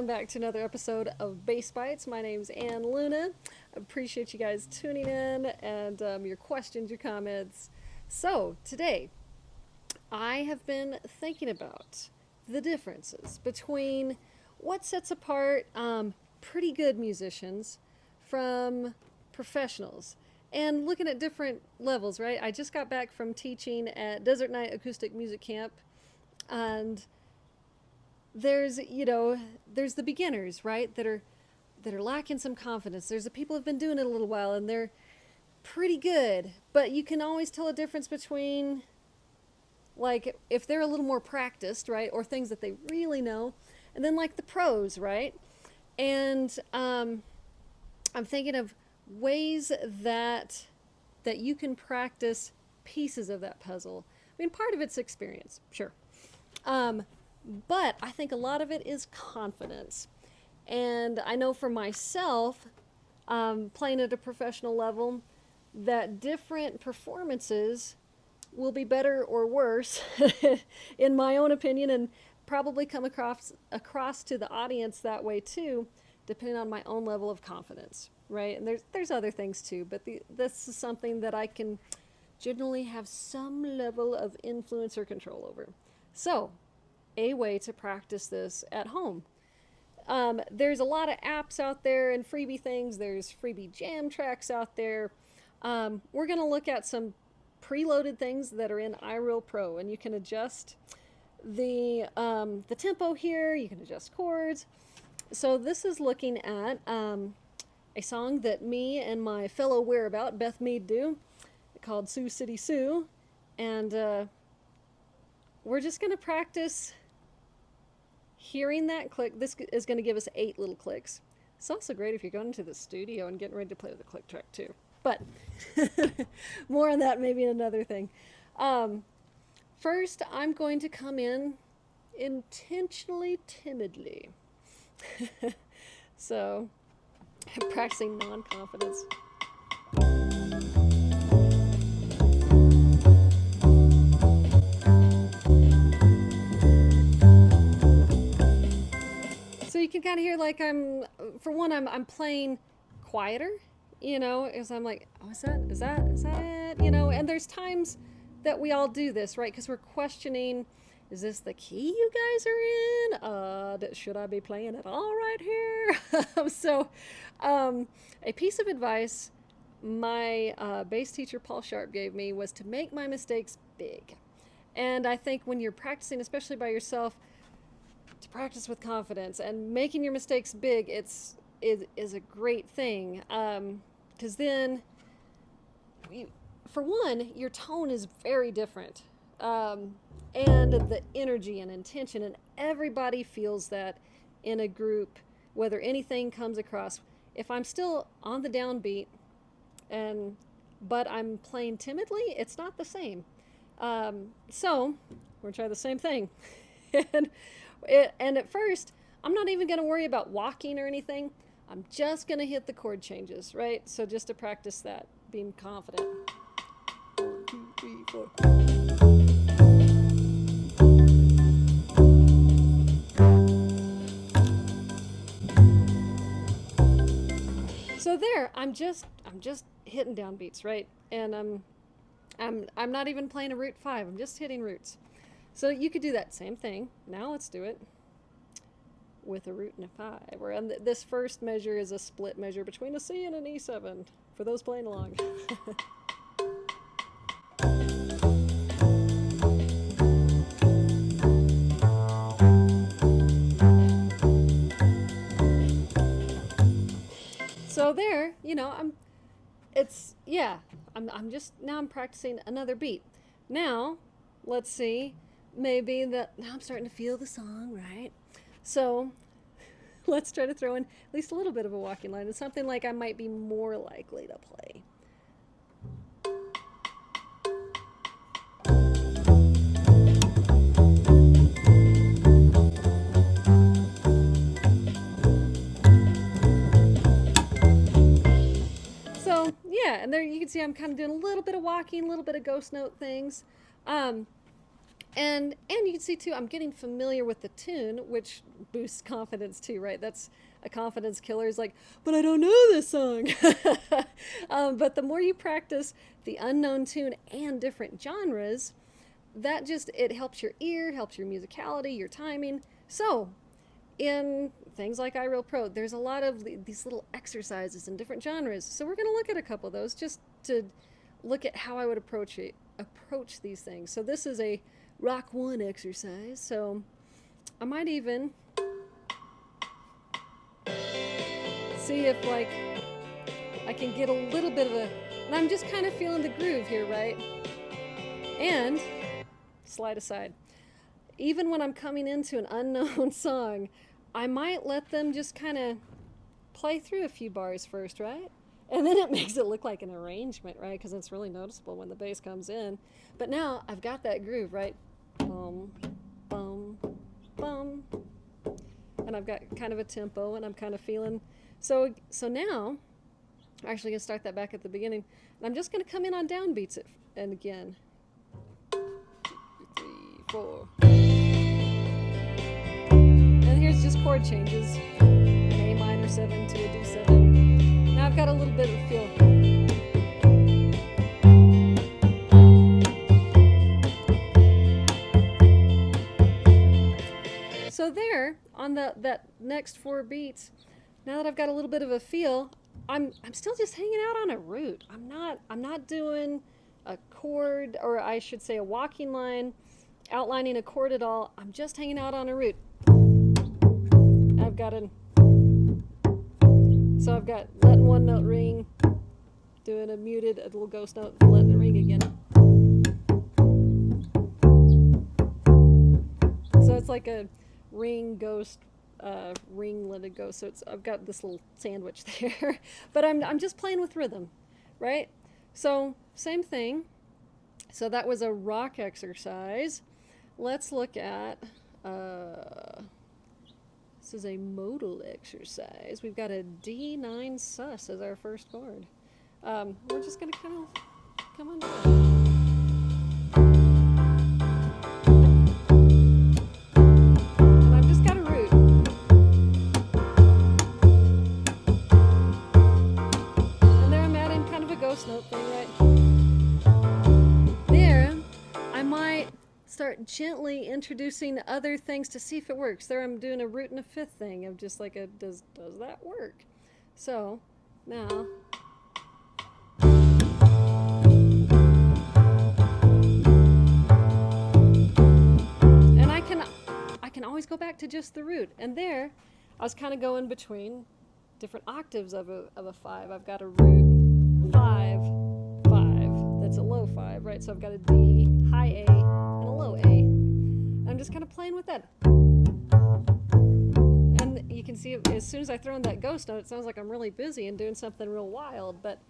welcome back to another episode of Bass Bites. My name's Ann Luna. I appreciate you guys tuning in and your questions, your comments. So today, I have been thinking about the differences between what sets apart pretty good musicians from professionals and looking at different levels, right? I just got back from teaching at Desert Night Acoustic Music Camp, and there's the beginners, right, that are lacking some confidence. There's the people who've been doing it a little while and they're pretty good, but you can always tell a difference between, like, if they're a little more practiced, right, or things that they really know, and then like the pros, right? And I'm thinking of ways that you can practice pieces of that puzzle. I mean, part of it's experience, sure. But I think a lot of it is confidence. And I know for myself, playing at a professional level, that different performances will be better or worse, in my own opinion, and probably come across to the audience that way too, depending on my own level of confidence, right? And there's other things too, but this is something that I can generally have some level of influence or control over. So, a way to practice this at home. There's a lot of apps out there and freebie things. There's freebie jam tracks out there. We're going to look at some preloaded things that are in iReal Pro, and you can adjust the tempo here. You can adjust chords. So this is looking at a song that me and my fellow whereabout, Beth Mead, do, called Sioux City Sue, and we're just going to practice hearing that click. This is going to give us 8 little clicks. It's also great if you're going to the studio and getting ready to play with a click track too. But more on that maybe in another thing. First, I'm going to come in intentionally timidly. So, I'm practicing non-confidence. So you can kind of hear, like, I'm playing quieter, as I'm like, oh, is that it? And there's times that we all do this, right? Because we're questioning, is this the key you guys are in? Should I be playing it all right here? So, a piece of advice my bass teacher, Paul Sharp, gave me was to make my mistakes big. And I think when you're practicing, especially by yourself, to practice with confidence and making your mistakes big, is a great thing, because then, for one, your tone is very different, and the energy and intention, and everybody feels that in a group, whether anything comes across. If I'm still on the downbeat, but I'm playing timidly, it's not the same. So we're gonna try the same thing. And at first, I'm not even going to worry about walking or anything. I'm just going to hit the chord changes, right? So just to practice that, being confident. 1, 2, 3, 4. So there, I'm just hitting down beats, right? And I'm not even playing a root 5. I'm just hitting roots. So you could do that same thing. Now let's do it with a root and a 5. Where this first measure is a split measure between a C and an E7, for those playing along. So there, I'm practicing another beat. Now, let's see. Maybe now I'm starting to feel the song, right? So let's try to throw in at least a little bit of a walking line. It's something like I might be more likely to play. So yeah, and there you can see I'm kind of doing a little bit of walking, a little bit of ghost note things. And you can see too, I'm getting familiar with the tune, which boosts confidence too, right? That's a confidence killer. Is like, but I don't know this song. But the more you practice the unknown tune and different genres, that just, it helps your ear, helps your musicality, your timing. So in things like iReal Pro, there's a lot of these little exercises in different genres. So we're going to look at a couple of those just to look at how I would approach these things. So this is a rock 1 exercise. So I might even see if like I can get a little bit of a, and I'm just kind of feeling the groove here, right? And slide aside. Even when I'm coming into an unknown song, I might let them just kind of play through a few bars first, right? And then it makes it look like an arrangement, right? Because it's really noticeable when the bass comes in. But now I've got that groove, right? Bum, bum, bum. And I've got kind of a tempo, and I'm kind of feeling. So now, I'm actually going to start that back at the beginning. And I'm just going to come in on downbeats and again. 2, 3, 4. And here's just chord changes. An A minor 7 to a D7. Now I've got a little bit of a feel. So there, on that next 4 beats, now that I've got a little bit of a feel, I'm still just hanging out on a root. I'm not doing a chord, or I should say a walking line, outlining a chord at all. I'm just hanging out on a root. I've got letting one note ring, doing a little ghost note, letting it ring again. So it's like a ring ghost, ring let it go. So I've got this little sandwich there, but I'm just playing with rhythm, right? So same thing. So that was a rock exercise. Let's look at this is a modal exercise. We've got a D9 sus as our first chord. We're just gonna kind of come on down. Note thing, right? There, I might start gently introducing other things to see if it works. There, I'm doing a root and a fifth thing of just like does that work? So now, and I can always go back to just the root. And there, I was kind of going between different octaves of a 5. I've got a root 5, 5. That's a low 5, right? So I've got a D, high A, and a low A. I'm just kind of playing with that. And you can see as soon as I throw in that ghost note, it sounds like I'm really busy and doing something real wild, but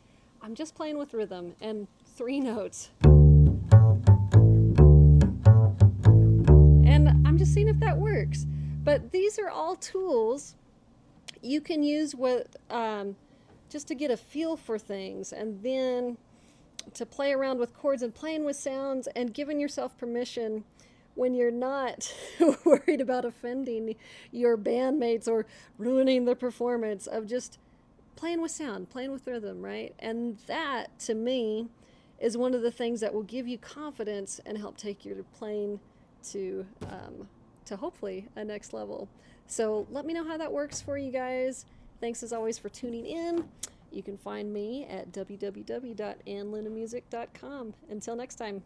I'm just playing with rhythm and 3 notes. And I'm just seeing if that works. But these are all tools you can use with just to get a feel for things, and then to play around with chords and playing with sounds and giving yourself permission when you're not worried about offending your bandmates or ruining the performance, of just playing with sound, playing with rhythm, right? And that, to me, is one of the things that will give you confidence and help take your playing to hopefully a next level. So let me know how that works for you guys. Thanks as always for tuning in. You can find me at www.annlunamusic.com. Until next time.